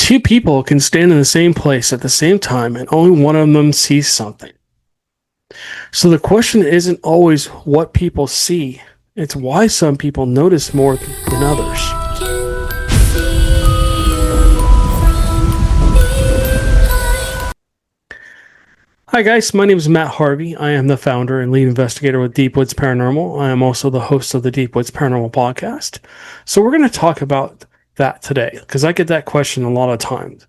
Two people can stand in the same place at the same time and only one of them sees something. So the question isn't always what people see, it's why some people notice more than others. Hi guys, my name is Matt Harvey. I am the founder and lead investigator with Deep Woods Paranormal. I am also the host of the Deep Woods Paranormal podcast. So we're going to talk about that today because I get that question a lot of times.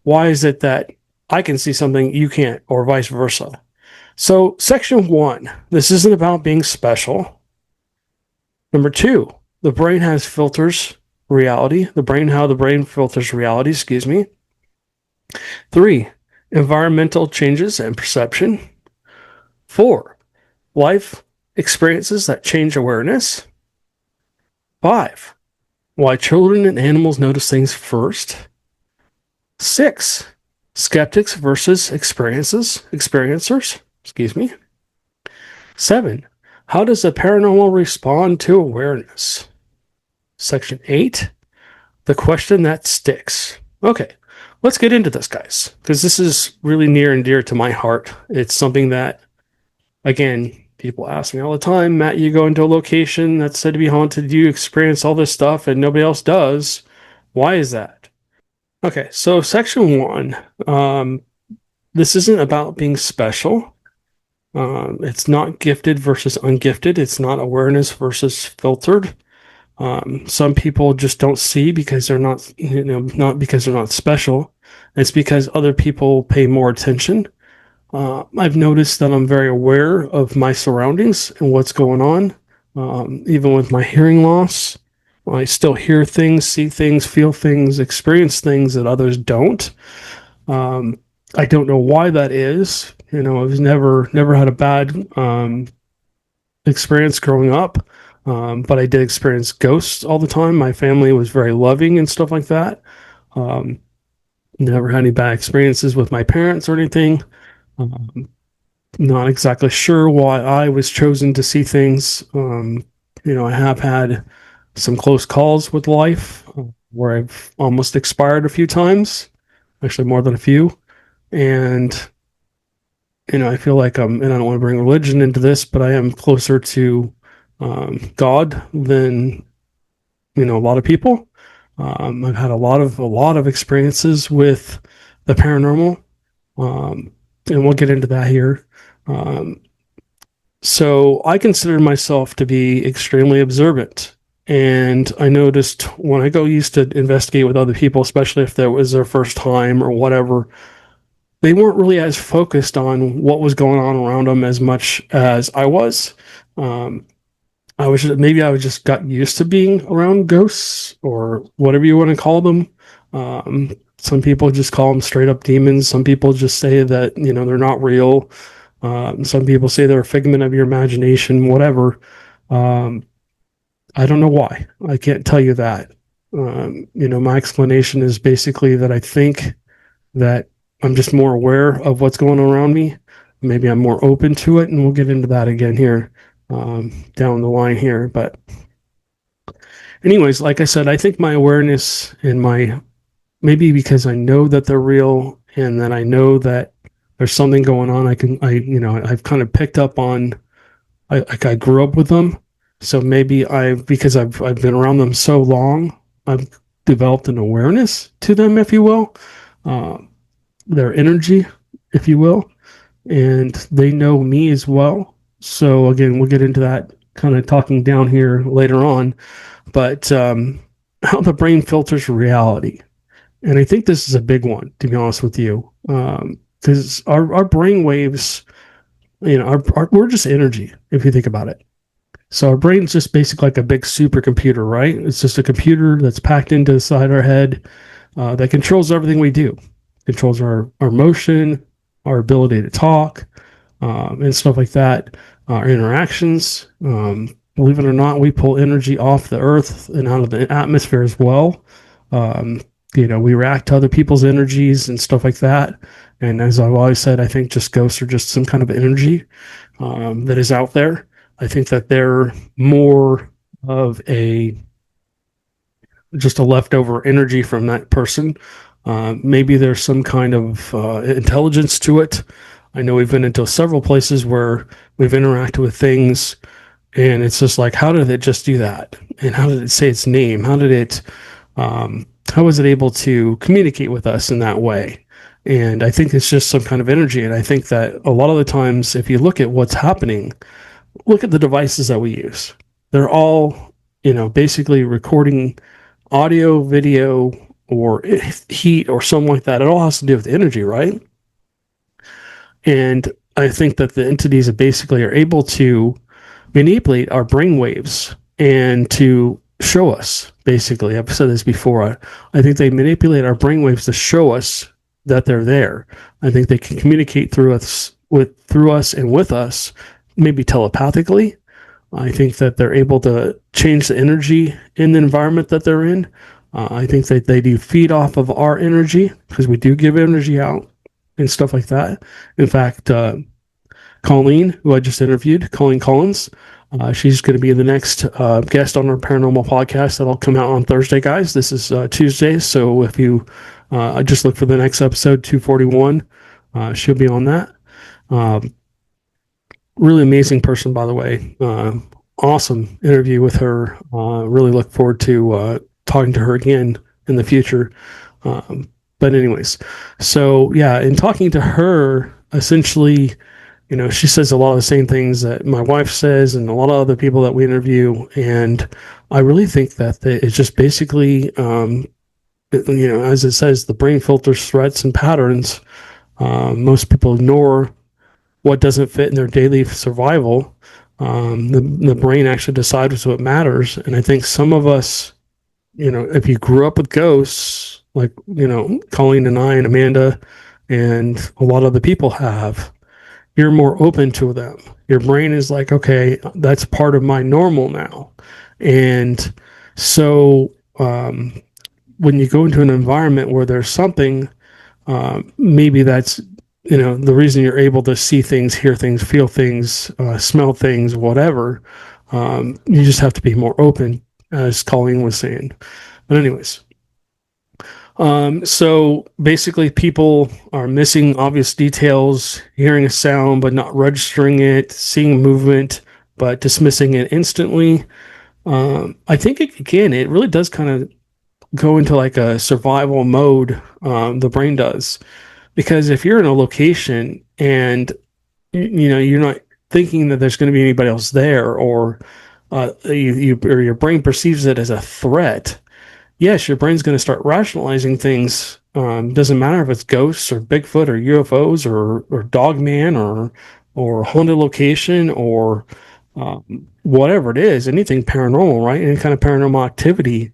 Why is it that I can see something you can't, or vice versa? So section 1, this isn't about being special. Number 2, the brain has filters reality. How the brain filters reality, 3, environmental changes and perception. 4, life experiences that change awareness. 5, why children and animals notice things first. 6, skeptics versus experiencers. 7, how does the paranormal respond to awareness? Section 8, the question that sticks. Okay, let's get into this, guys, because this is really near and dear to my heart. It's something that, again, people ask me all the time, Matt, you go into a location that's said to be haunted, you experience all this stuff and nobody else does. Why is that? Okay, so section 1, this isn't about being special. It's not gifted versus ungifted. It's not awareness versus filtered. Some people just don't see because they're not, not because they're not special. It's because other people pay more attention. I've noticed that I'm very aware of my surroundings and what's going on. Even with my hearing loss, I still hear things, see things, feel things, experience things that others don't. I don't know why that is. I've never had a bad experience growing up, but I did experience ghosts all the time. My family was very loving and stuff like that. Never had any bad experiences with my parents or anything. Not exactly sure why I was chosen to see things. I have had some close calls with life where I've almost expired a few times, actually more than a few. And, I feel like and I don't want to bring religion into this, but I am closer to God than, a lot of people. I've had a lot of experiences with the paranormal. And we'll get into that here. So I consider myself to be extremely observant. And I noticed when I used to investigate with other people, especially if that was their first time or whatever, they weren't really as focused on what was going on around them as much as I was. Maybe I just got used to being around ghosts or whatever you want to call them. Some people just call them straight up demons. Some people just say that, they're not real. Some people say they're a figment of your imagination, whatever. I don't know why. I can't tell you that. My explanation is basically that I think that I'm just more aware of what's going on around me. Maybe I'm more open to it, and we'll get into that again here down the line here. But anyways, like I said, I think my awareness and maybe because I know that they're real and that I know that there's something going on, I've kind of picked up on, I grew up with them. So maybe because I've been around them so long, I've developed an awareness to them, if you will. Their energy, if you will, and they know me as well. So again, we'll get into that kind of talking down here later on, but how the brain filters reality. And I think this is a big one, to be honest with you, because our brain waves, we're just energy, if you think about it. So our brain's just basically like a big supercomputer, right? It's just a computer that's packed into the side of our head that controls everything we do. Controls our motion, our ability to talk, and stuff like that, our interactions. Believe it or not, we pull energy off the earth and out of the atmosphere as well. We react to other people's energies and stuff like that. And as I've always said, I think just ghosts are just some kind of energy that is out there. I think that they're more of just a leftover energy from that person. Maybe there's some kind of intelligence to it. I know we've been into several places where we've interacted with things, and it's just like, how did it just do that? And how did it say its name? How was it able to communicate with us in that way? And I think it's just some kind of energy. And I think that a lot of the times, if you look at what's happening, look at the devices that we use. They're all, basically recording audio, video, or heat or something like that. It all has to do with energy, right? And I think that the entities that basically are able to manipulate our brain waves and to show us, basically, I've said this before, I think they manipulate our brain waves to show us that they're there. I think they can communicate through us and with us, maybe telepathically. I think that they're able to change the energy in the environment that they're in. I think that they do feed off of our energy because we do give energy out and stuff like that. In fact, Colleen, who I just interviewed, Colleen Collins, she's going to be the next guest on our paranormal podcast that'll come out on Thursday, guys. This is Tuesday, so if you just look for the next episode, 241, she'll be on that. Really amazing person, by the way. Awesome interview with her. Really look forward to talking to her again in the future. But anyways, so yeah, in talking to her, essentially, she says a lot of the same things that my wife says and a lot of other people that we interview. And I really think that it's just basically, as it says, the brain filters threats and patterns. Most people ignore what doesn't fit in their daily survival. The brain actually decides what matters. And I think some of us, if you grew up with ghosts, like, Colleen and I and Amanda and a lot of the people have, you're more open to them. Your brain is like, okay, that's part of my normal now. And so when you go into an environment where there's something, maybe that's, the reason you're able to see things, hear things, feel things, smell things, whatever. You just have to be more open, as Colleen was saying. But anyways, so basically people are missing obvious details, hearing a sound but not registering it, seeing movement but dismissing it instantly. I think it really does kind of go into like a survival mode. The brain does, because if you're in a location and you're not thinking that there's going to be anybody else there, or or your brain perceives it as a threat, yes, your brain's going to start rationalizing things. Doesn't matter if it's ghosts or Bigfoot or UFOs or Dogman or haunted location or whatever it is, anything paranormal, right? Any kind of paranormal activity,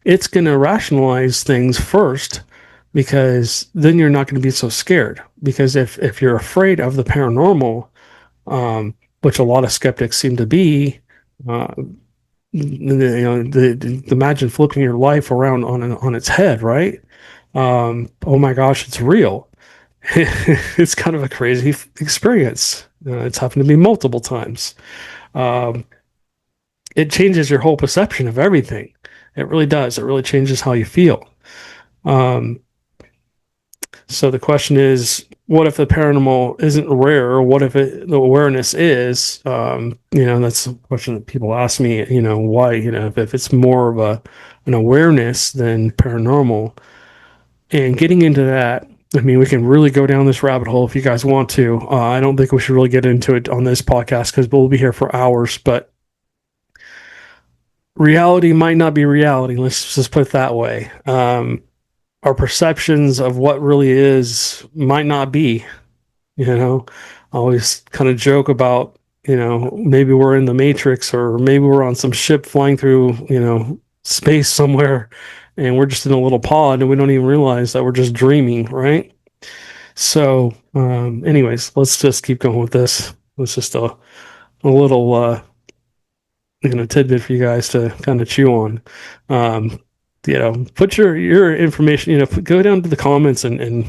it's going to rationalize things first, because then you're not going to be so scared. Because if you're afraid of the paranormal, which a lot of skeptics seem to be, imagine flipping your life around on its head, right? Oh my gosh, it's real. It's kind of a crazy experience. It's happened to me multiple times. Um, it changes your whole perception of everything. It really does. It really changes how you feel. Um, so the question is, what if the paranormal isn't rare? What if the awareness is? That's a question that people ask me. Why? If it's more of an awareness than paranormal. And getting into that, I mean, we can really go down this rabbit hole if you guys want to. I don't think we should really get into it on this podcast because we'll be here for hours. But reality might not be reality. Let's just put it that way. Our perceptions of what really is might not be. I always kind of joke about, maybe we're in the Matrix, or maybe we're on some ship flying through, space somewhere, and we're just in a little pod and we don't even realize that we're just dreaming, right? So, anyways, let's just keep going with this. It's just a little, tidbit for you guys to kind of chew on. Put your information, go down to the comments and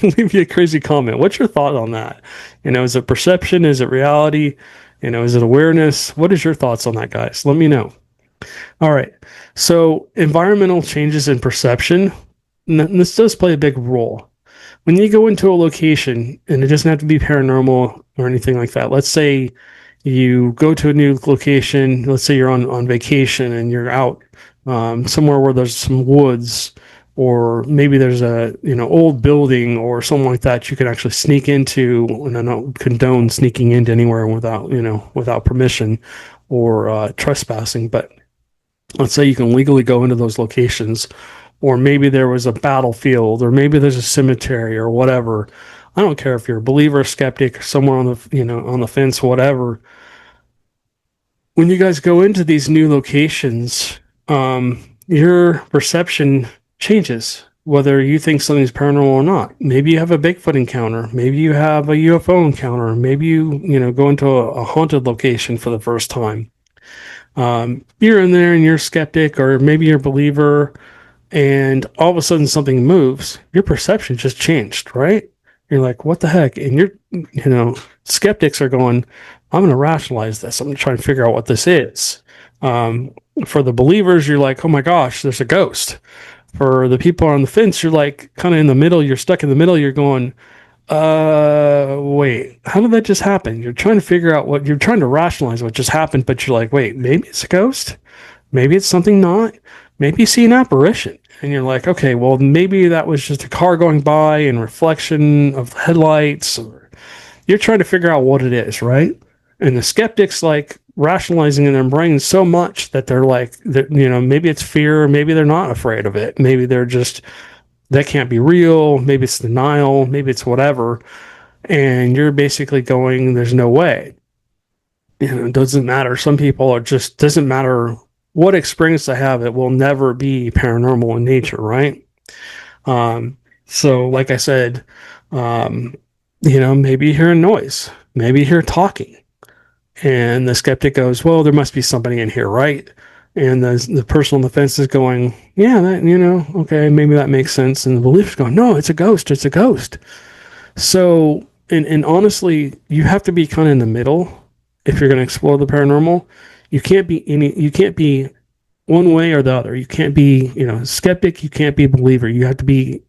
leave me a crazy comment. What's your thought on that? Is it perception? Is it reality? Is it awareness? What is your thoughts on that, guys? Let me know. All right. So environmental changes in perception. this does play a big role. When you go into a location, and it doesn't have to be paranormal or anything like that. Let's say you go to a new location. Let's say you're on vacation and you're out somewhere where there's some woods, or maybe there's a old building or something like that you can actually sneak into. And I don't condone sneaking into anywhere without permission or trespassing, but let's say you can legally go into those locations, or maybe there was a battlefield, or maybe there's a cemetery or whatever. I don't care if you're a believer, skeptic, somewhere on the on the fence, whatever. When you guys go into these new locations, your perception changes. Whether you think something's paranormal or not. Maybe you have a Bigfoot encounter. Maybe you have a UFO encounter. Maybe you go into a haunted location for the first time. You're in there and you're skeptic, or maybe you're a believer, and all of a sudden something moves. Your perception just changed, right? You're like, what the heck? And skeptics are going, I'm going to rationalize this. I'm going to try and figure out what this is. For the believers, you're like, oh my gosh, there's a ghost. For the people on the fence, you're like kind of in the middle. You're stuck in the middle. You're going, wait, how did that just happen? You're trying to figure out you're trying to rationalize what just happened, but you're like, wait, maybe it's a ghost. Maybe it's something not. Maybe you see an apparition. And you're like, okay, well, maybe that was just a car going by and reflection of the headlights. Or you're trying to figure out what it is, right? And the skeptics like rationalizing in their brains so much that they're like, maybe it's fear. Maybe they're not afraid of it. Maybe they're just, that can't be real. Maybe it's denial. Maybe it's whatever. And you're basically going, there's no way. It doesn't matter. Some people are just, doesn't matter what experience they have, it will never be paranormal in nature, right? So like I said, maybe you hear a noise, maybe you hear talking, and the skeptic goes, well, there must be somebody in here, right? And the person on the fence is going, yeah, that, okay, maybe that makes sense. And the believer's going, no, it's a ghost, it's a ghost. So, and honestly, you have to be kind of in the middle if you're going to explore the paranormal. You can't be one way or the other. You can't be, skeptic. You can't be believer. You have to be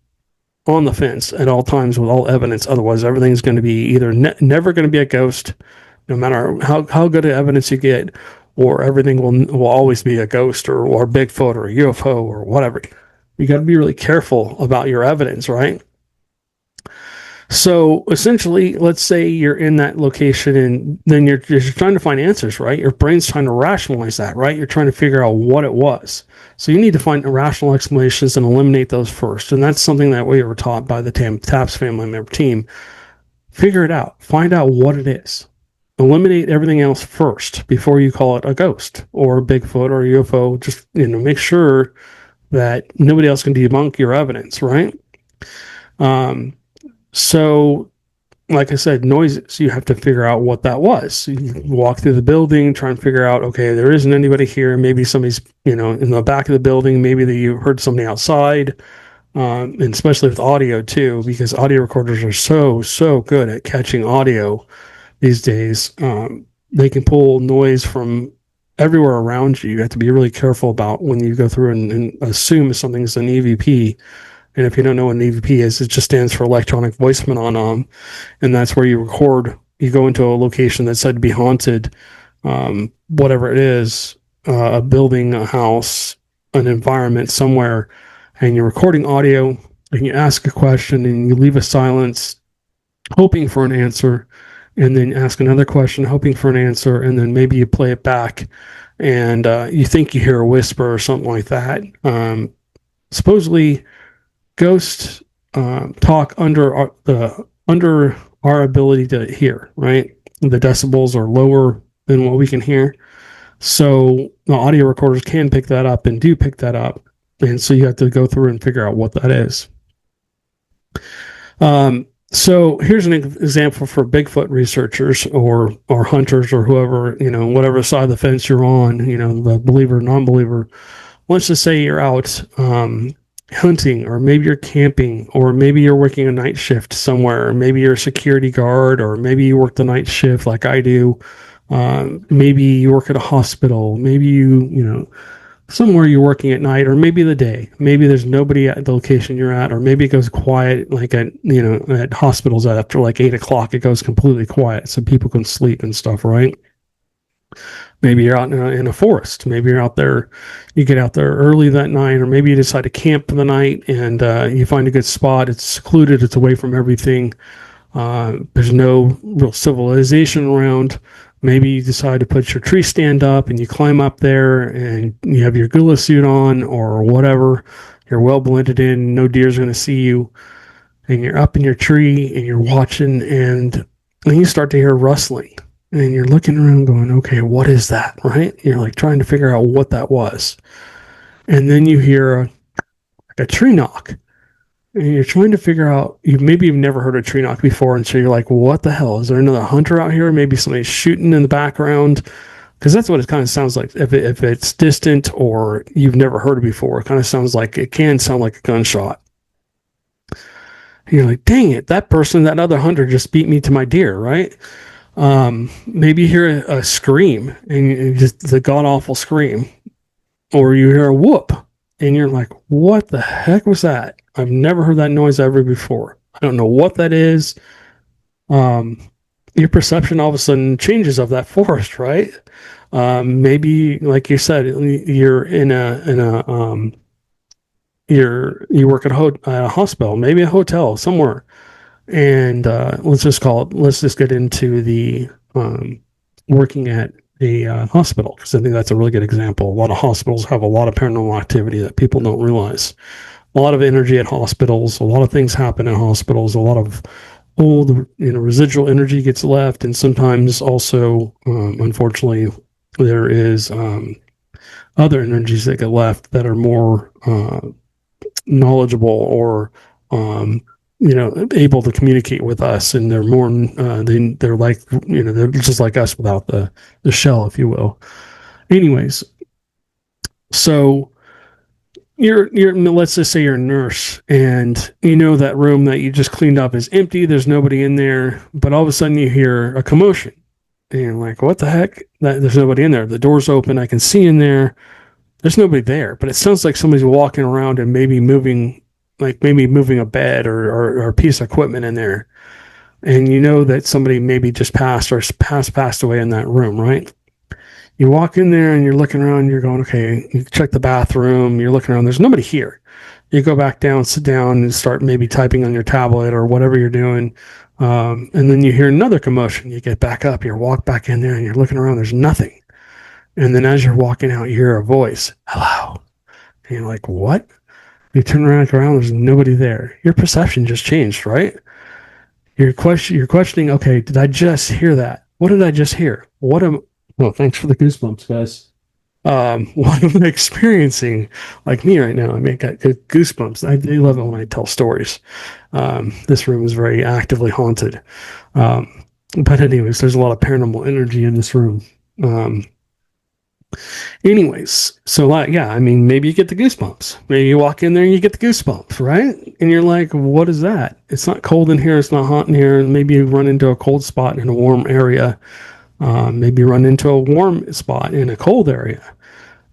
on the fence at all times with all evidence. Otherwise, everything's going to be either never going to be a ghost, no matter how good of evidence you get, or everything will always be a ghost or Bigfoot or a UFO or whatever. You got to be really careful about your evidence, right? So essentially, let's say you're in that location and then you're trying to find answers, right? Your brain's trying to rationalize that, right? You're trying to figure out what it was. So you need to find rational explanations and eliminate those first. And that's something that we were taught by the TAPS family member team. Figure it out. Find out what it is. Eliminate everything else first before you call it a ghost or a Bigfoot or a UFO. Just, make sure that nobody else can debunk your evidence, right? So, like I said, noises, you have to figure out what that was. You walk through the building, try and figure out, okay, there isn't anybody here. Maybe somebody's, in the back of the building. Maybe that you heard somebody outside. And especially with audio too, because audio recorders are so good at catching audio these days. They can pull noise from everywhere around you. You have to be really careful about when you go through and assume something's an EVP. And if you don't know what an EVP is, it just stands for electronic voice phenomenon. And that's where you record, you go into a location that's said to be haunted, whatever it is, a building, a house, an environment somewhere, and you're recording audio and you ask a question and you leave a silence hoping for an answer, and then ask another question hoping for an answer, and then maybe you play it back and you think you hear a whisper or something like that. Supposedly, ghosts talk under our ability to hear, right? The decibels are lower than what we can hear. So the audio recorders can pick that up and do pick that up. And so you have to go through and figure out what that is. So here's an example for Bigfoot researchers or hunters or whoever, whatever side of the fence you're on, the believer, non-believer. Let's just say you're out hunting, or maybe you're camping, or maybe you're working a night shift somewhere, or maybe you're a security guard, or maybe you work the night shift like I do. Maybe you work at a hospital. Maybe somewhere you're working at night, or maybe the day. Maybe there's nobody at the location you're at, or maybe it goes quiet, like at at hospitals after like 8 o'clock, it goes completely quiet so people can sleep and stuff, right? Maybe you're out in a forest. Maybe you're out there, you get out there early that night, or maybe you decide to camp for the night and you find a good spot. It's secluded, it's away from everything. There's no real civilization around. Maybe you decide to put your tree stand up and you climb up there and you have your gorilla suit on or whatever. You're well blended in, no deer's going to see you. And you're up in your tree and you're watching, and then you start to hear rustling. And you're looking around going, okay, what is that? Right? You're like trying to figure out what that was. And then you hear a tree knock and you're trying to figure out, you've never heard a tree knock before, and so you're like, what the hell, is there another hunter out here? Maybe somebody's shooting in the background, because that's what it kind of sounds like. If it's distant or you've never heard it before, it kind of sounds like, it can sound like a gunshot. And you're like, dang it, that person, that other hunter just beat me to my deer, right? Maybe you hear a scream, and just the god awful scream, or you hear a whoop, and you're like, what the heck was that? I've never heard that noise ever before. I don't know what that is. Um, your perception all of a sudden changes of that forest, right? Maybe, like you said, you're you work at a hospital, maybe a hotel somewhere, and let's just get into the working at a hospital, because I think that's a really good example. A lot of hospitals have a lot of paranormal activity that people don't realize. A lot of energy at hospitals. A lot of things happen in hospitals. A lot of old, residual energy gets left, and sometimes also, unfortunately, there is other energies that get left that are more knowledgeable or able to communicate with us, and they're more they're like they're just like us without the shell, if you will. Anyways, so you're let's just say you're a nurse, and that room that you just cleaned up is empty, there's nobody in there, but all of a sudden you hear a commotion, and you're like, what the heck, there's nobody in there, the door's open, I can see in there, there's nobody there, but it sounds like somebody's walking around and maybe moving, a bed or a piece of equipment in there, and you know that somebody maybe just passed away in that room, right? You walk in there and you're looking around, you're going, okay, you check the bathroom, you're looking around, there's nobody here. You go back down, sit down, and start maybe typing on your tablet or whatever you're doing. And then you hear another commotion. You get back up, you walk back in there, and you're looking around, there's nothing. And then as you're walking out, you hear a voice, hello. And you're like, what? You turn around, there's nobody there. Your perception just changed, right? You're questioning, okay, did I just hear that? What did I just hear? Oh, thanks for the goosebumps, guys. What am I experiencing? Like me right now, I mean, got goosebumps. I do love it when I tell stories. This room is very actively haunted. But anyways, there's a lot of paranormal energy in this room. Anyways, so yeah, I mean, maybe you get the goosebumps. Maybe you walk in there and you get the goosebumps, right? And you're like, what is that? It's not cold in here. It's not hot in here. Maybe you run into a cold spot in a warm area. Maybe you run into a warm spot in a cold area.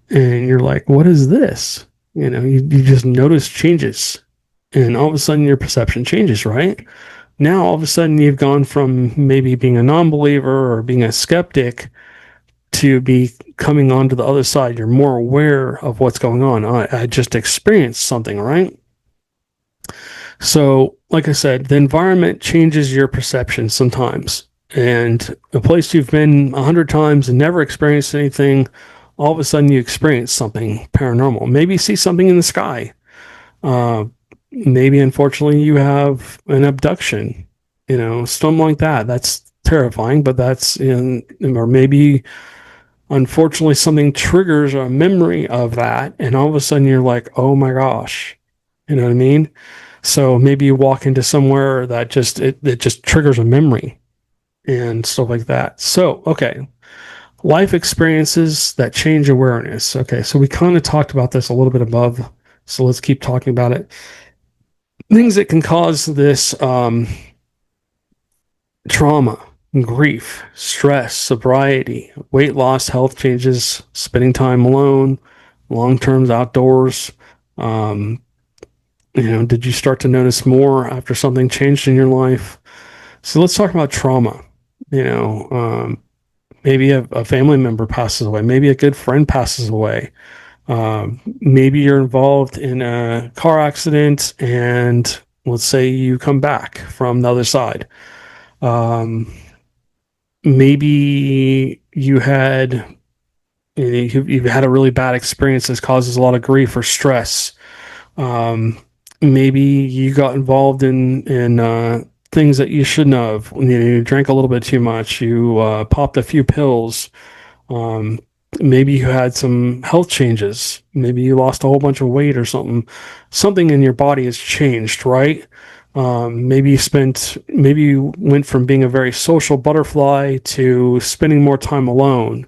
And you're like, what is this? You just notice changes. And all of a sudden your perception changes, right? Now, all of a sudden you've gone from maybe being a non-believer or being a skeptic to be coming onto the other side. You're more aware of what's going on. I just experienced something, right? So, like I said, the environment changes your perception sometimes. And a place you've been 100 times and never experienced anything, all of a sudden you experience something paranormal. Maybe you see something in the sky. Maybe, unfortunately, you have an abduction, something like that. That's terrifying, but or maybe, unfortunately, something triggers a memory of that, and all of a sudden you're like, oh my gosh, you know what I mean? So maybe you walk into somewhere that just triggers a memory and stuff like that. So, okay, life experiences that change awareness. Okay, so we kind of talked about this a little bit above, so let's keep talking about it. Things that can cause this trauma, grief, stress, sobriety, weight loss, health changes, spending time alone, long term outdoors? Um, did you start to notice more after something changed in your life? So let's talk about trauma. You know, maybe a family member passes away, maybe a good friend passes away. Maybe you're involved in a car accident, and let's say you come back from the other side. Um, maybe you've had a really bad experience that causes a lot of grief or stress. Um, Maybe you got involved in things that you shouldn't have. You drank a little bit too much. You popped a few pills. Um, Maybe you had some health changes. Maybe you lost a whole bunch of weight or something. Something in your body has changed, right? Maybe you went from being a very social butterfly to spending more time alone.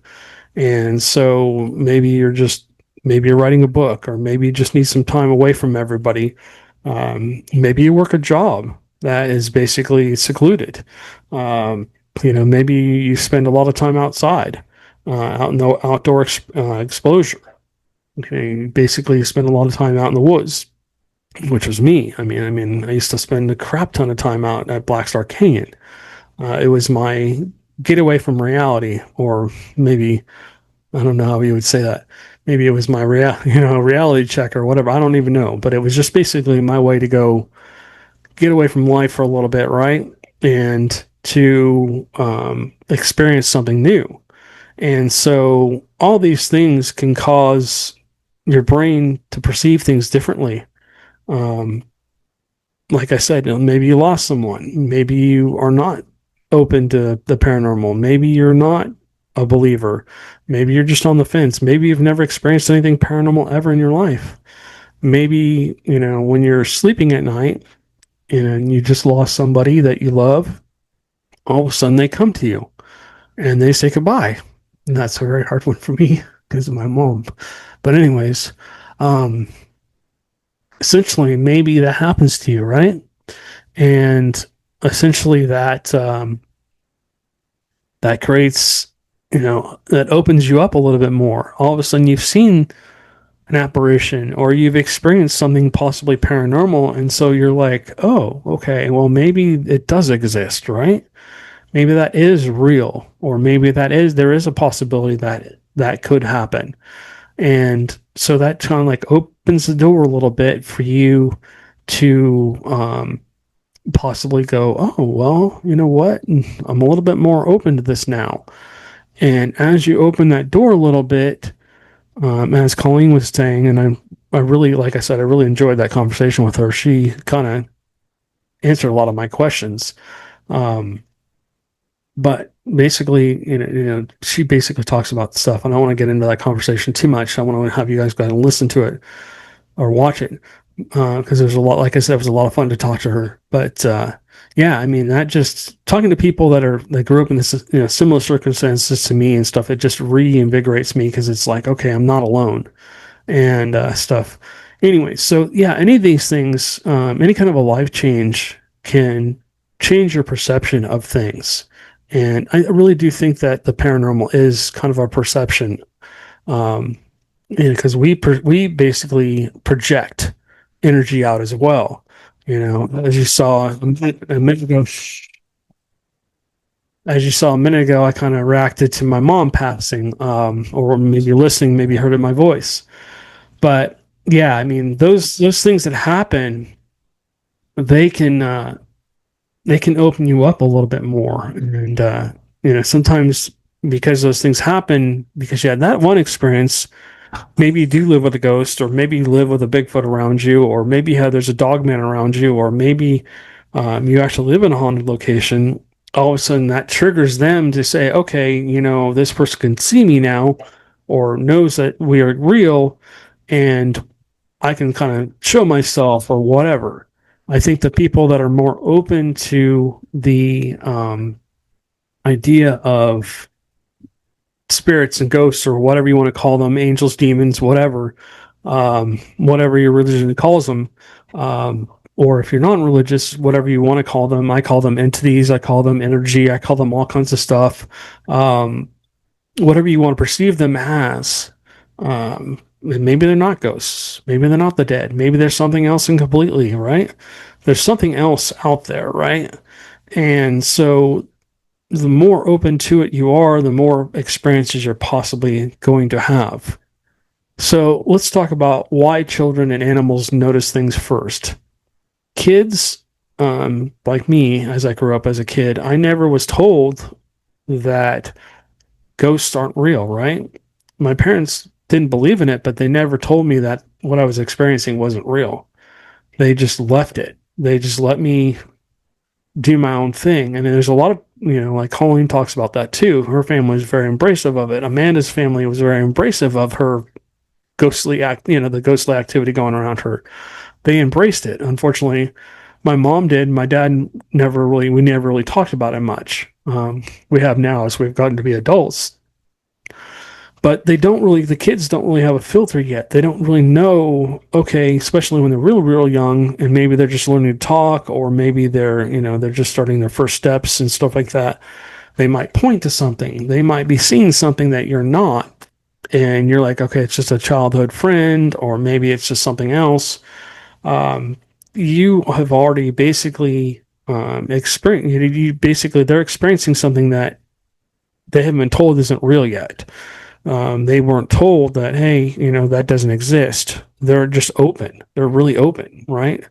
And so maybe you're writing a book, or maybe you just need some time away from everybody. Maybe you work a job that is basically secluded. Maybe you spend a lot of time outside, out in the outdoor exposure. Okay, basically you spend a lot of time out in the woods, which was me. I used to spend a crap ton of time out at Black Star Canyon. It was my getaway from reality, or maybe I don't know how you would say that. Maybe it was my reality check or whatever. I don't even know, but it was just basically my way to go get away from life for a little bit, right? And to experience something new. And so all these things can cause your brain to perceive things differently. Um, like I said, maybe you lost someone. Maybe you are not open to the paranormal. Maybe you're not a believer. Maybe you're just on the fence. Maybe you've never experienced anything paranormal ever in your life. Maybe, when you're sleeping at night, and you just lost somebody that you love, all of a sudden they come to you and they say goodbye. And that's a very hard one for me because of my mom. But anyways, um, essentially maybe that happens to you, right? And essentially that creates, that opens you up a little bit more. All of a sudden you've seen an apparition or you've experienced something possibly paranormal, and so you're like, oh, okay, well, maybe it does exist, right? Maybe that is real, or maybe there is a possibility that that could happen. And so that kind of like opens the door a little bit for you to possibly go, oh, well, you know what? I'm a little bit more open to this now. And as you open that door a little bit, as Colleen was saying, and I really, like I said, I really enjoyed that conversation with her. She kind of answered a lot of my questions. Um, but basically, she basically talks about the stuff. I don't want to get into that conversation too much. I want to have you guys go ahead and listen to it or watch it, because there's a lot. Like I said, it was a lot of fun to talk to her. But yeah, that just talking to people that grew up in this, similar circumstances to me and stuff. It just reinvigorates me because it's like, okay, I'm not alone and stuff. Anyway, so yeah, any of these things, any kind of a life change can change your perception of things. And I really do think that the paranormal is kind of our perception, um, because we basically project energy out as well. As you saw a minute ago, I kind of reacted to my mom passing, or maybe listening, maybe heard it in my voice. But yeah, those things that happen, they can they can open you up a little bit more, and sometimes because those things happen, because you had that one experience, maybe you do live with a ghost, or maybe you live with a Bigfoot around you, or maybe there's a dog man around you, or maybe you actually live in a haunted location. All of a sudden, that triggers them to say, okay, this person can see me now, or knows that we are real, and I can kind of show myself or whatever. I think the people that are more open to the idea of spirits and ghosts, or whatever you want to call them, angels, demons, whatever your religion calls them, or if you're non-religious, whatever you want to call them. I call them entities, I call them energy, I call them all kinds of stuff. Whatever you want to perceive them as, maybe they're not ghosts. Maybe they're not the dead. Maybe there's something else and completely, right? There's something else out there, right? And so the more open to it you are, the more experiences you're possibly going to have. So let's talk about why children and animals notice things first. Kids, like me, as I grew up as a kid, I never was told that ghosts aren't real, right? My parents didn't believe in it, but they never told me that what I was experiencing wasn't real. They just left it. They just let me do my own thing. And there's a lot of, like Colleen talks about that too. Her family was very embracive of it. Amanda's family was very embracive of her ghostly the ghostly activity going around her. They embraced it. Unfortunately, my mom did. My dad we never really talked about it much. We have now as we've gotten to be adults. But the kids don't really have a filter yet. They don't really know, okay, especially when they're real, real young and maybe they're just learning to talk or maybe they're just starting their first steps and stuff like that. They might point to something. They might be seeing something that you're not. And you're like, okay, it's just a childhood friend, or maybe it's just something else. You have already basically experienced, they're experiencing something that they haven't been told isn't real yet. They weren't told that, hey, that doesn't exist. They're just open. They're really open, right?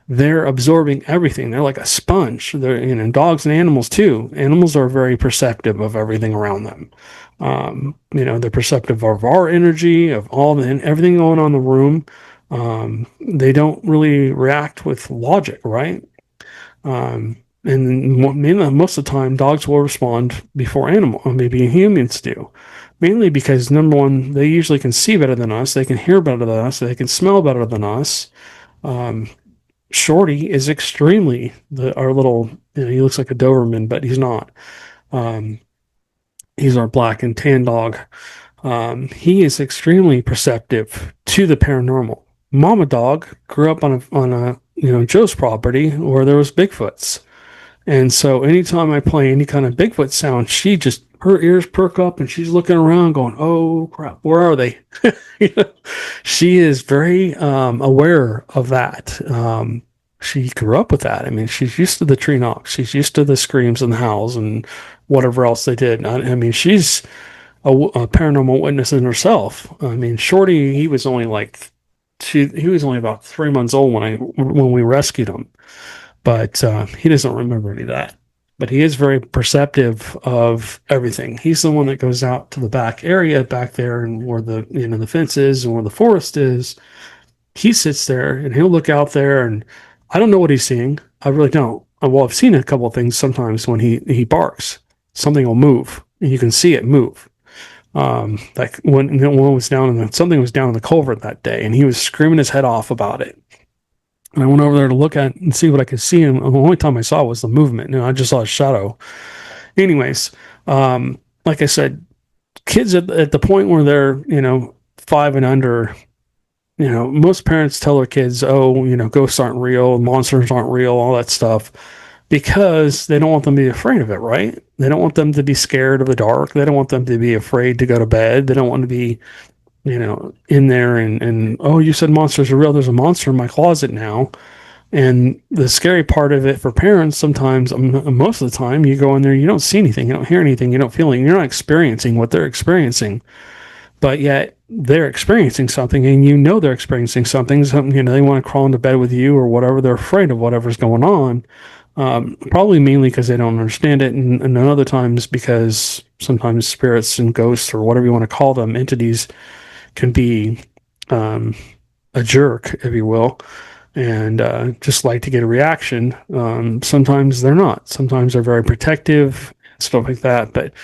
They're absorbing everything. They're like a sponge. They're, dogs and animals too. Animals are very perceptive of everything around them. They're perceptive of our energy, of everything going on in the room. They don't really react with logic, right? And most of the time, dogs will respond before maybe humans do. Mainly because number one, they usually can see better than us, they can hear better than us, they can smell better than us. Shorty is extremely our little. He looks like a Doberman, but he's not. He's our black and tan dog. He is extremely perceptive to the paranormal. Mama dog grew up on a Joe's property where there was Bigfoots. And so anytime I play any kind of Bigfoot sound, her ears perk up and she's looking around going, oh crap, where are they? She is very aware of that. She grew up with that. I mean, she's used to the tree knocks. She's used to the screams and the howls and whatever else they did. I mean, she's a paranormal witness in herself. I mean, Shorty, he was only about 3 months old when we rescued him. But he doesn't remember any of that. But he is very perceptive of everything. He's the one that goes out to the back area back there and where the fence is and where the forest is. He sits there and he'll look out there and I don't know what he's seeing. I really don't. Well, I've seen a couple of things sometimes when he barks. Something will move and you can see it move. Like when one was something was down in the culvert that day and he was screaming his head off about it. And I went over there to look at and see what I could see. And the only time I saw was the movement. I just saw a shadow. Anyways, like I said, kids at the point where they're, 5 and under, most parents tell their kids, oh, ghosts aren't real, monsters aren't real, all that stuff, because they don't want them to be afraid of it, right? They don't want them to be scared of the dark. They don't want them to be afraid to go to bed. They don't want to be in there and oh, you said monsters are real. There's a monster in my closet now. And the scary part of it for parents, sometimes, most of the time, you go in there, you don't see anything, you don't hear anything, you don't feel anything, you're not experiencing what they're experiencing. But yet they're experiencing something and they're experiencing something, they want to crawl into bed with you or whatever. They're afraid of whatever's going on. Probably mainly because they don't understand it. And other times because sometimes spirits and ghosts or whatever you want to call them, entities, can be a jerk, if you will, and just like to get a reaction. Sometimes they're not. Sometimes they're very protective, stuff like that. But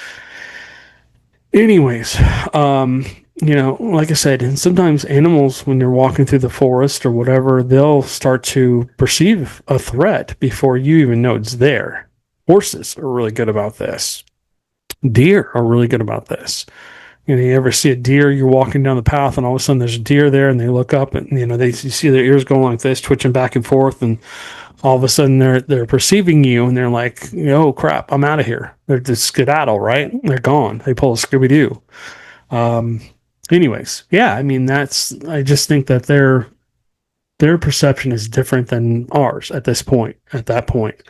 anyways, like I said, and sometimes animals, when you're walking through the forest or whatever, they'll start to perceive a threat before you even know it's there. Horses are really good about this. Deer are really good about this. You ever see a deer, you're walking down the path and all of a sudden there's a deer there and they look up and, you see their ears going like this, twitching back and forth. And all of a sudden they're perceiving you and they're like, oh crap, I'm out of here. They're just skedaddle, right? They're gone. They pull a Scooby-Doo. anyways, yeah, I mean, I just think that their perception is different than ours at this point, at that point.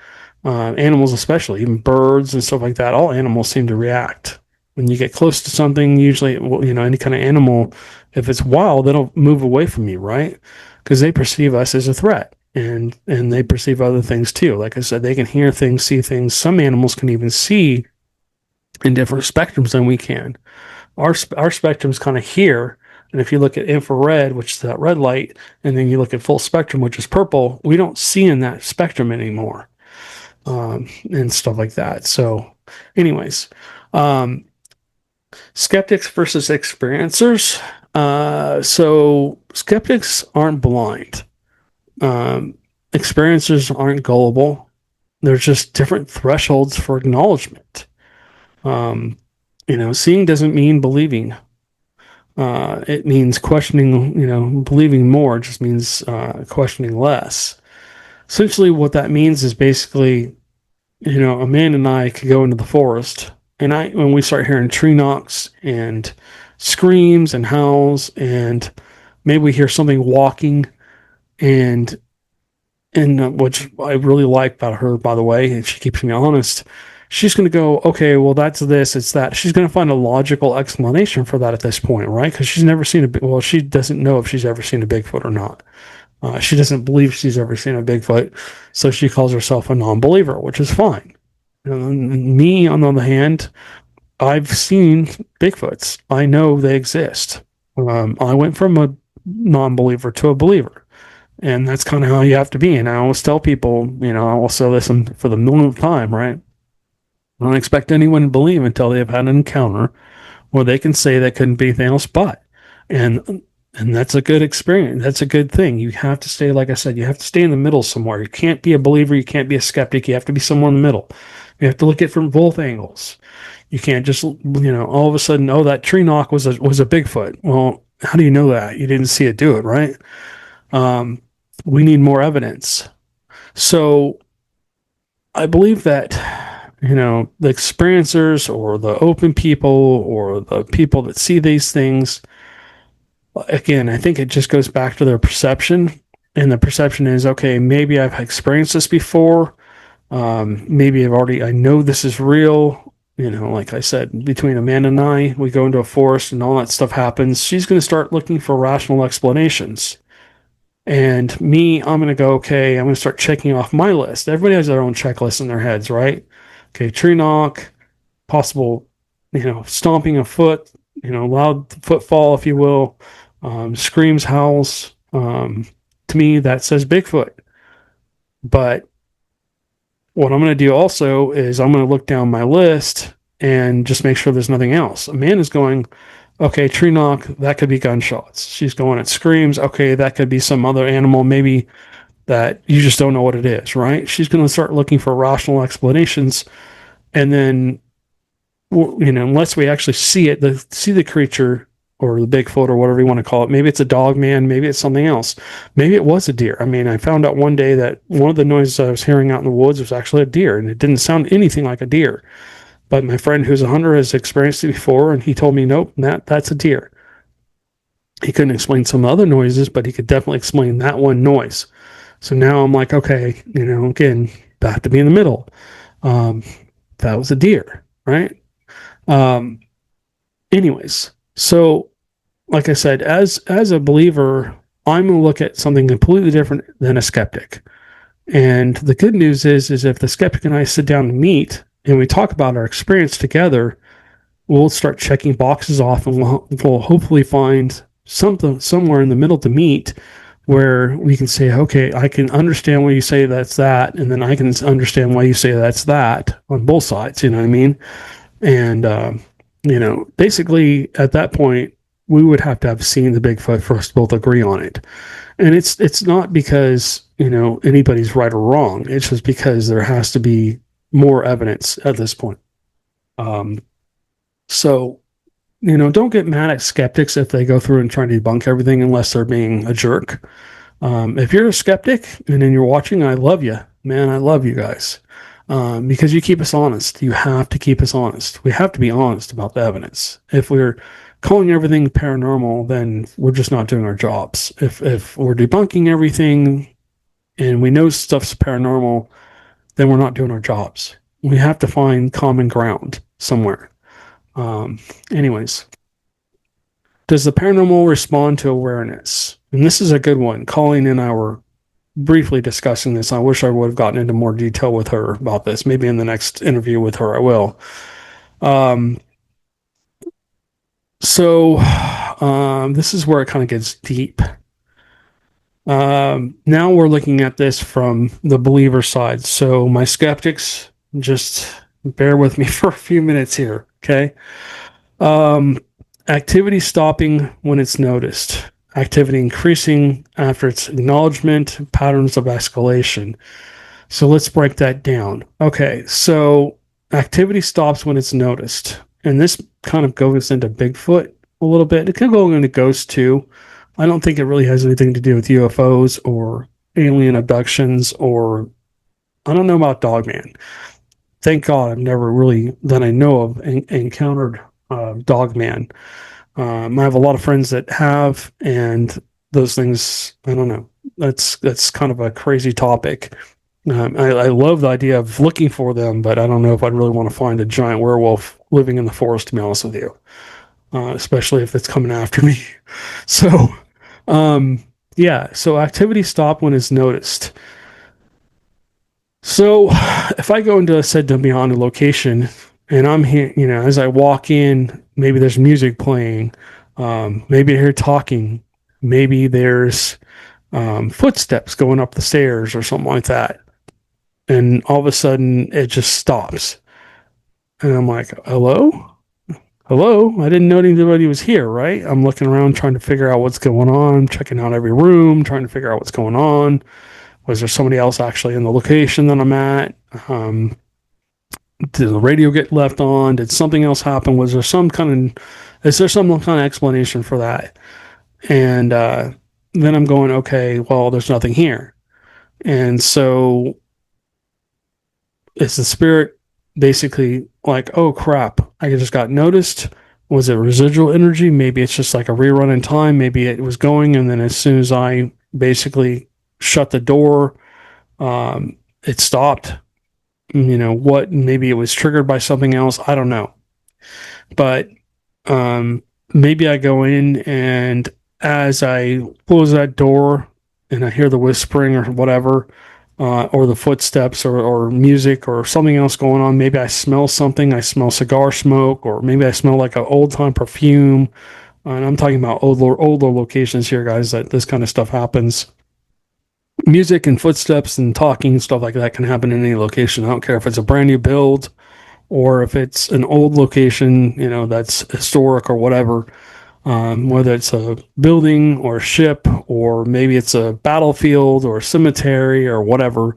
Animals, especially, even birds and stuff like that, all animals seem to react. When you get close to something, usually, any kind of animal, if it's wild, they'll move away from you, right? Because they perceive us as a threat. And they perceive other things too. Like I said, they can hear things, see things. Some animals can even see in different spectrums than we can. Our spectrum's kind of here. And if you look at infrared, which is that red light, and then you look at full spectrum, which is purple, we don't see in that spectrum anymore, and stuff like that. So, anyways, um, skeptics versus experiencers. So skeptics aren't blind. Um, Experiencers aren't gullible. There's just different thresholds for acknowledgement. Um, Seeing doesn't mean believing. It means questioning, believing more just means questioning less. Essentially, what that means is basically, a man and I could go into the forest, and when we start hearing tree knocks and screams and howls, and maybe we hear something walking, and which I really like about her, by the way, and she keeps me honest. She's going to go, okay, well, that's this, it's that. She's going to find a logical explanation for that at this point, right? Because she's never seen she doesn't know if she's ever seen a Bigfoot or not. She doesn't believe she's ever seen a Bigfoot, so she calls herself a non-believer, which is fine. Me, on the other hand, I've seen Bigfoots. I know they exist. I went from a non-believer to a believer. And that's kind of how you have to be. And I always tell people, I also listen for the millionth time, right? I don't expect anyone to believe until they've had an encounter where they can say that couldn't be anything else but. And that's a good experience. That's a good thing. You have to stay, like I said, you have to stay in the middle somewhere. You can't be a believer. You can't be a skeptic. You have to be somewhere in the middle. You have to look at it from both angles. You can't just, all of a sudden, oh, that tree knock was a Bigfoot. Well, how do you know that? You didn't see it do it, right? We need more evidence. So I believe that, the experiencers or the open people or the people that see these things, again, I think it just goes back to their perception. And the perception is, okay, maybe I've experienced this before. Maybe I know this is real. Like I said, between Amanda and I, we go into a forest and all that stuff happens. She's going to start looking for rational explanations. And me, I'm going to go, okay, I'm going to start checking off my list. Everybody has their own checklist in their heads, right? Okay, tree knock, possible, stomping a foot, loud footfall, if you will, screams, howls. To me, that says Bigfoot. But what I'm going to do also is I'm going to look down my list and just make sure there's nothing else. Amanda's going, okay, tree knock, that could be gunshots. She's going at screams. Okay, that could be some other animal, maybe that you just don't know what it is, right? She's going to start looking for rational explanations. And then, unless we actually see it, see the creature or the Bigfoot or whatever you want to call it. Maybe it's a dog man. Maybe it's something else. Maybe it was a deer. I mean, I found out one day that one of the noises I was hearing out in the woods was actually a deer, and it didn't sound anything like a deer. But my friend who's a hunter has experienced it before, and he told me, nope, that's a deer. He couldn't explain some other noises, but he could definitely explain that one noise. So now I'm like, okay, again, back to be in the middle. That was a deer, right? Anyways, so like I said, as a believer, I'm going to look at something completely different than a skeptic. And the good news is if the skeptic and I sit down and meet and we talk about our experience together, we'll start checking boxes off, and we'll hopefully find something somewhere in the middle to meet where we can say, okay, I can understand why you say that's that, and then I can understand why you say that's that on both sides. You know what I mean? And basically at that point, we would have to have seen the Bigfoot for us to both agree on it. And it's not because anybody's right or wrong. It's just because there has to be more evidence at this point. So, don't get mad at skeptics if they go through and try to debunk everything unless they're being a jerk. If you're a skeptic and then you're watching, I love you, man. I love you guys. Because you keep us honest. You have to keep us honest. We have to be honest about the evidence. If we're calling everything paranormal, then we're just not doing our jobs. If we're debunking everything and we know stuff's paranormal, then we're not doing our jobs. We have to find common ground somewhere. Um, anyways, does the paranormal respond to awareness? And this is a good one. Colleen and I were briefly discussing this. I wish I would have gotten into more detail with her about this. Maybe in the next interview with her, I will. Um, this is where it kind of gets deep. Now we're looking at this from the believer side. So my skeptics, just bear with me for a few minutes here, okay? Um, Activity stopping when it's noticed. Activity increasing after its acknowledgement. Patterns of escalation. So let's break that down. Okay, so activity stops when it's noticed. And this kind of goes into Bigfoot a little bit. It could go into ghosts too. I don't think it really has anything to do with UFOs or alien abductions, or I don't know about Dogman. Thank God I've never really, that I know of, encountered Dogman. I have a lot of friends that have, and those things, I don't know. That's kind of a crazy topic. I love the idea of looking for them, but I don't know if I'd really want to find a giant werewolf living in the forest, to be honest with you, especially if it's coming after me. So, um, yeah, so activity stop when it's noticed. So, if I go into a said beyond a location and I'm here, as I walk in, maybe there's music playing, maybe I hear talking, maybe there's footsteps going up the stairs or something like that. And all of a sudden it just stops. And I'm like, hello? Hello? I didn't know anybody was here, right? I'm looking around trying to figure out what's going on, checking out every room, trying to figure out what's going on. Was there somebody else actually in the location that I'm at? Did the radio get left on? Did something else happen? Is there some kind of explanation for that? And then I'm going, okay, well, there's nothing here. And so is the spirit basically like, oh crap, I just got noticed? Was it residual energy? Maybe it's just like a rerun in time. Maybe it was going, and then as soon as I basically shut the door, it stopped. What? Maybe it was triggered by something else. I don't know. But um, maybe I go in, and as I close that door and I hear the whispering or whatever, or the footsteps or music or something else going on. Maybe I smell something. I smell cigar smoke, or maybe I smell like an old time perfume. And I'm talking about older locations here, guys, that this kind of stuff happens. Music and footsteps and talking and stuff like that can happen in any location. I don't care if it's a brand new build or if it's an old location, that's historic or whatever. Whether it's a building or a ship, or maybe it's a battlefield or a cemetery or whatever.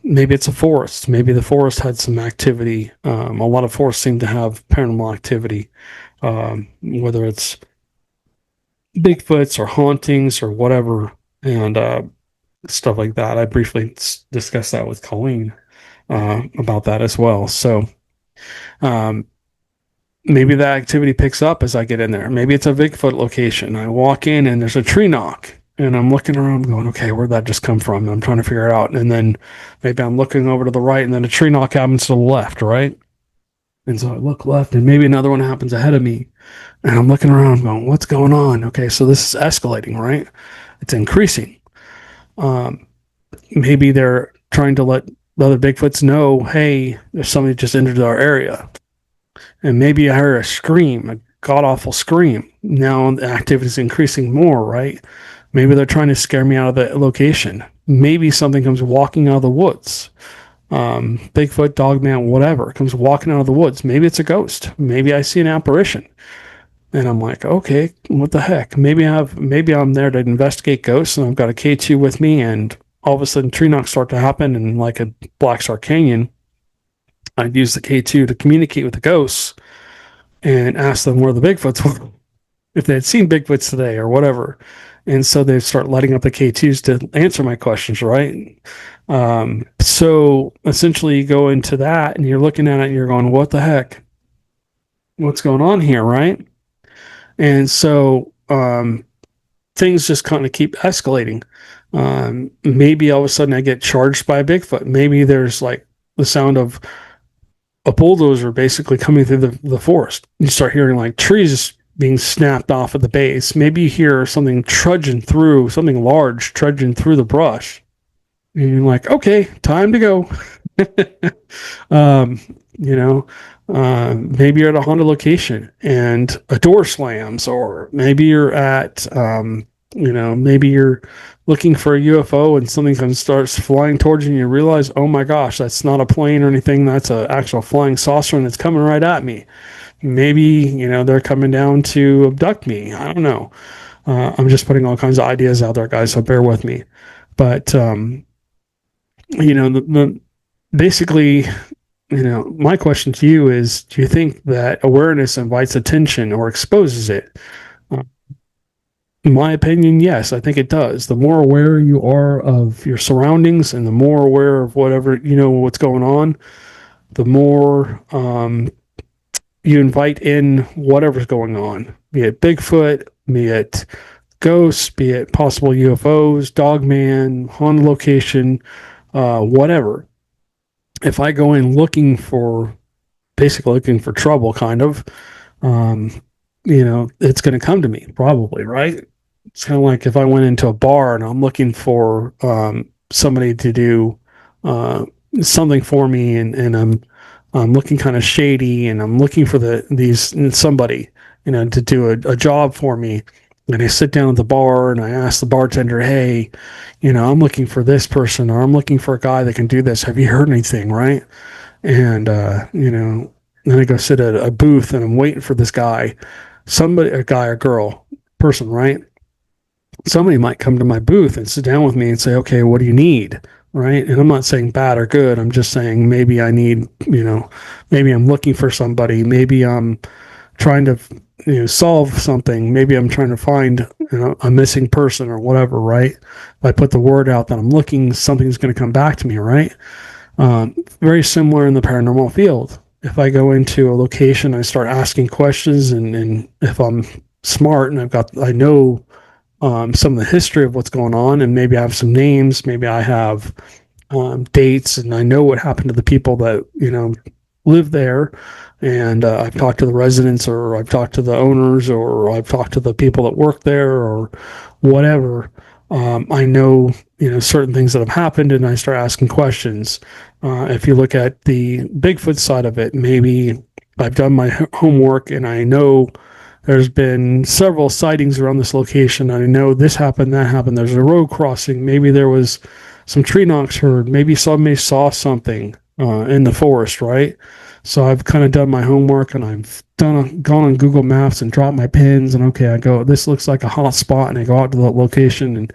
Maybe it's a forest. Maybe the forest had some activity. A lot of forests seem to have paranormal activity, whether it's Bigfoots or hauntings or whatever, and stuff like that. I briefly discussed that with Colleen about that as well. So, um, maybe that activity picks up as I get in there. Maybe it's a Bigfoot location. I walk in and there's a tree knock, and I'm looking around going, okay, where'd that just come from? And I'm trying to figure it out. And then maybe I'm looking over to the right, and then a tree knock happens to the left, right? And so I look left, and maybe another one happens ahead of me. And I'm looking around going, what's going on? Okay, so this is escalating, right? It's increasing. Maybe they're trying to let the other Bigfoots know, hey, there's somebody just entered our area. And maybe I heard a scream, a god awful scream. Now the activity is increasing more, right? Maybe they're trying to scare me out of the location. Maybe something comes walking out of the woods. Bigfoot, Dogman, whatever, comes walking out of the woods. Maybe it's a ghost. Maybe I see an apparition. And I'm like, okay, what the heck? Maybe I'm there to investigate ghosts, and I've got a K2 with me, and all of a sudden tree knocks start to happen, and like a Black Star Canyon, I'd use the K2 to communicate with the ghosts and ask them where the Bigfoots were, if they had seen Bigfoots today or whatever. And so they start lighting up the K2s to answer my questions, right? So essentially you go into that and you're looking at it and you're going, what the heck? What's going on here, right? And so things just kind of keep escalating. Maybe all of a sudden I get charged by a Bigfoot. Maybe there's like the sound of a bulldozer basically coming through the forest. You start hearing like trees being snapped off at the base. Maybe you hear something trudging through, something large trudging through the brush. And you're like, okay, time to go. um, you know, maybe you're at a haunted location and a door slams, or maybe you're at, maybe you're looking for a UFO and something comes starts flying towards you and you realize, oh my gosh, that's not a plane or anything. That's an actual flying saucer and it's coming right at me. Maybe, they're coming down to abduct me. I don't know. I'm just putting all kinds of ideas out there, guys, so bear with me. But, basically, my question to you is, do you think that awareness invites attention or exposes it? Uh, in my opinion, yes, I think it does. The more aware you are of your surroundings and the more aware of whatever, what's going on, the more you invite in whatever's going on, be it Bigfoot, be it ghosts, be it possible UFOs, Dogman, haunted location, whatever. If I go in basically looking for trouble, kind of, um, it's going to come to me probably, right? It's kind of like if I went into a bar and I'm looking for somebody to do something for me, and I'm looking kind of shady, and I'm looking for these somebody, to do a job for me. And I sit down at the bar and I ask the bartender, hey, I'm looking for this person, or I'm looking for a guy that can do this. Have you heard anything, right? And, then I go sit at a booth and I'm waiting for this guy, a guy or girl, person, right? Somebody might come to my booth and sit down with me and say, okay, what do you need? Right. And I'm not saying bad or good. I'm just saying maybe I need, maybe I'm looking for somebody. Maybe I'm trying to, solve something. Maybe I'm trying to find, a missing person or whatever. Right. If I put the word out that I'm looking, something's going to come back to me. Right. Very similar in the paranormal field. If I go into a location, I start asking questions, and if I'm smart and I know some of the history of what's going on, and maybe I have some names, maybe I have dates, and I know what happened to the people that live there, and I've talked to the residents, or I've talked to the owners, or I've talked to the people that work there, or whatever. I know certain things that have happened, and I start asking questions. If you look at the Bigfoot side of it, maybe I've done my homework and I know there's been several sightings around this location. I know this happened, that happened. There's a road crossing. Maybe there was some tree knocks heard. Maybe somebody saw something in the forest, right? So I've kind of done my homework, and I've gone on Google Maps and dropped my pins. And okay, I go, this looks like a hot spot, and I go out to the location, and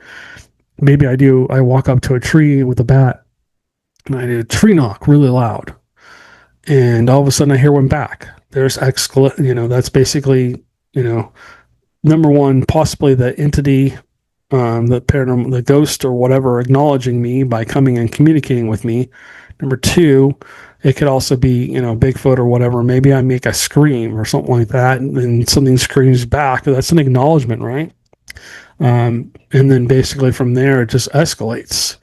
maybe I walk up to a tree with a bat, and I do a tree knock really loud, and all of a sudden I hear one back. There's that's basically, number one, possibly the entity, the paranormal, the ghost or whatever, acknowledging me by coming and communicating with me. Number two, it could also be, Bigfoot or whatever. Maybe I make a scream or something like that, and something screams back. That's an acknowledgement, right? And then basically from there, it just escalates.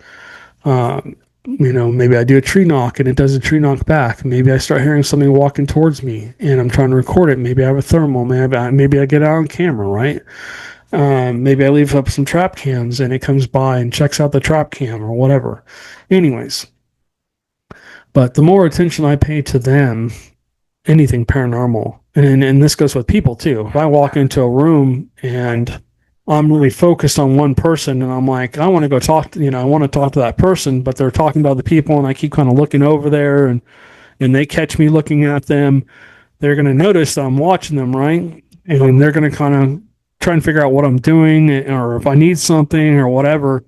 Maybe I do a tree knock and it does a tree knock back. Maybe I start hearing something walking towards me and I'm trying to record it. Maybe I have a thermal. Maybe I get out on camera, right? Maybe I leave up some trap cams and it comes by and checks out the trap cam or whatever. Anyways, but the more attention I pay to them, anything paranormal, and this goes with people too. If I walk into a room and I'm really focused on one person and I'm like, I want to go I want to talk to that person, but they're talking to other people and I keep kind of looking over there, and they catch me looking at them, they're going to notice that I'm watching them, right? And they're going to kind of try and figure out what I'm doing or if I need something or whatever.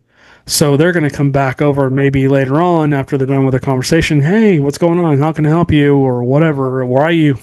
So they're going to come back over maybe later on after they're done with the conversation. Hey, what's going on? How can I help you? Or whatever. Or why are you?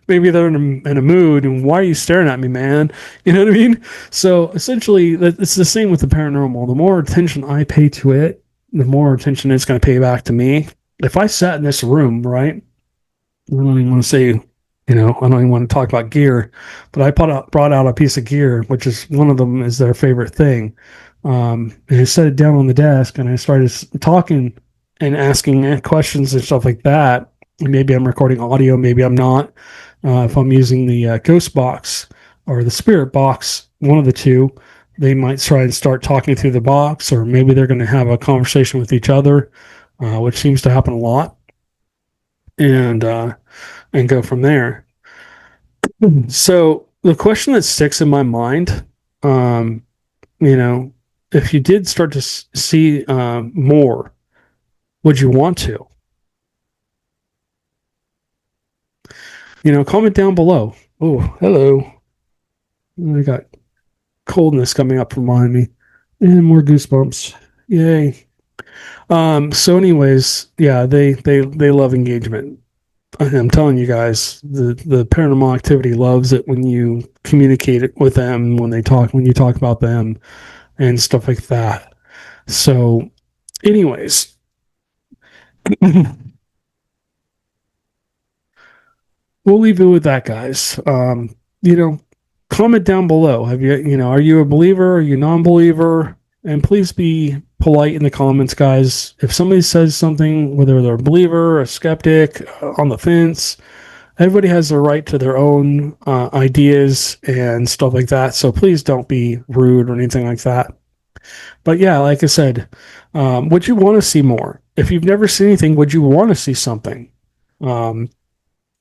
Maybe they're in a mood. And why are you staring at me, man? You know what I mean? So essentially, it's the same with the paranormal. The more attention I pay to it, the more attention it's going to pay back to me. If I sat in this room, right? I don't even want to say I don't even want to talk about gear, but I brought out a piece of gear, which is one of them is their favorite thing. And I set it down on the desk and I started talking and asking questions and stuff like that. Maybe I'm recording audio, maybe I'm not. If I'm using the ghost box or the spirit box, one of the two, they might try and start talking through the box, or maybe they're going to have a conversation with each other, which seems to happen a lot, and go from there. So the question that sticks in my mind, um, you know, if you did start to see more, would you want to? Comment down below. Oh, hello. I got coldness coming up from behind me, and more goosebumps. Yay. So, anyways, yeah, they love engagement. I'm telling you guys, the paranormal activity loves it when you communicate it with them, when you talk about them and stuff like that. So, anyways, we'll leave it with that, guys. You know, comment down below. Are you a believer? Are you a non-believer? And please be polite in the comments, guys. If somebody says something, whether they're a believer, a skeptic, on the fence, everybody has the right to their own ideas and stuff like that. So please don't be rude or anything like that. But yeah, like I said, would you want to see more? If you've never seen anything, would you want to see something? Um,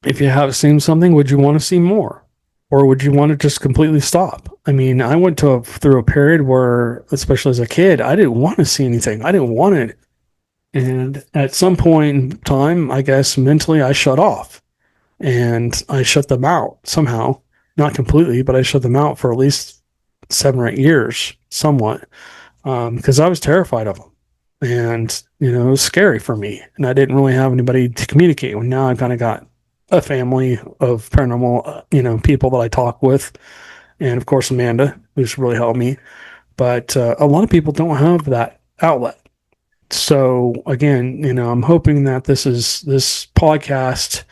if you have seen something, would you want to see more? Or would you want to just completely stop? I mean, I went through a period where, especially as a kid, I didn't want to see anything. I didn't want it. And at some point in time, I guess mentally, I shut off and I shut them out somehow. Not completely, but I shut them out for at least 7 or 8 years, somewhat, because I was terrified of them. And, it was scary for me. And I didn't really have anybody to communicate with. Now I've kind of got a family of paranormal, people that I talk with. And of course, Amanda, who's really helped me. But a lot of people don't have that outlet. So again, I'm hoping that this podcast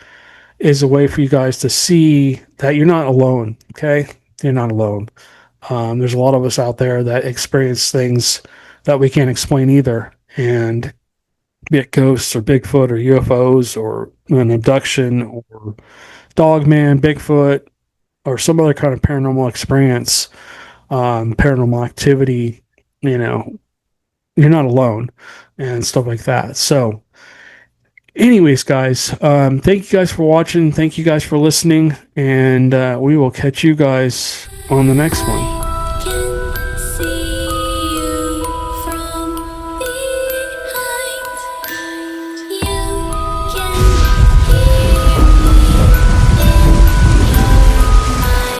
is a way for you guys to see that you're not alone. Okay, you're not alone. There's a lot of us out there that experience things that we can't explain either, and be it ghosts or Bigfoot or UFOs or an abduction or Dogman, Bigfoot, or some other kind of paranormal experience, paranormal activity. You know, you're not alone, and stuff like that. So anyways, guys, thank you guys for watching. Thank you guys for listening. And we will catch you guys on the next one.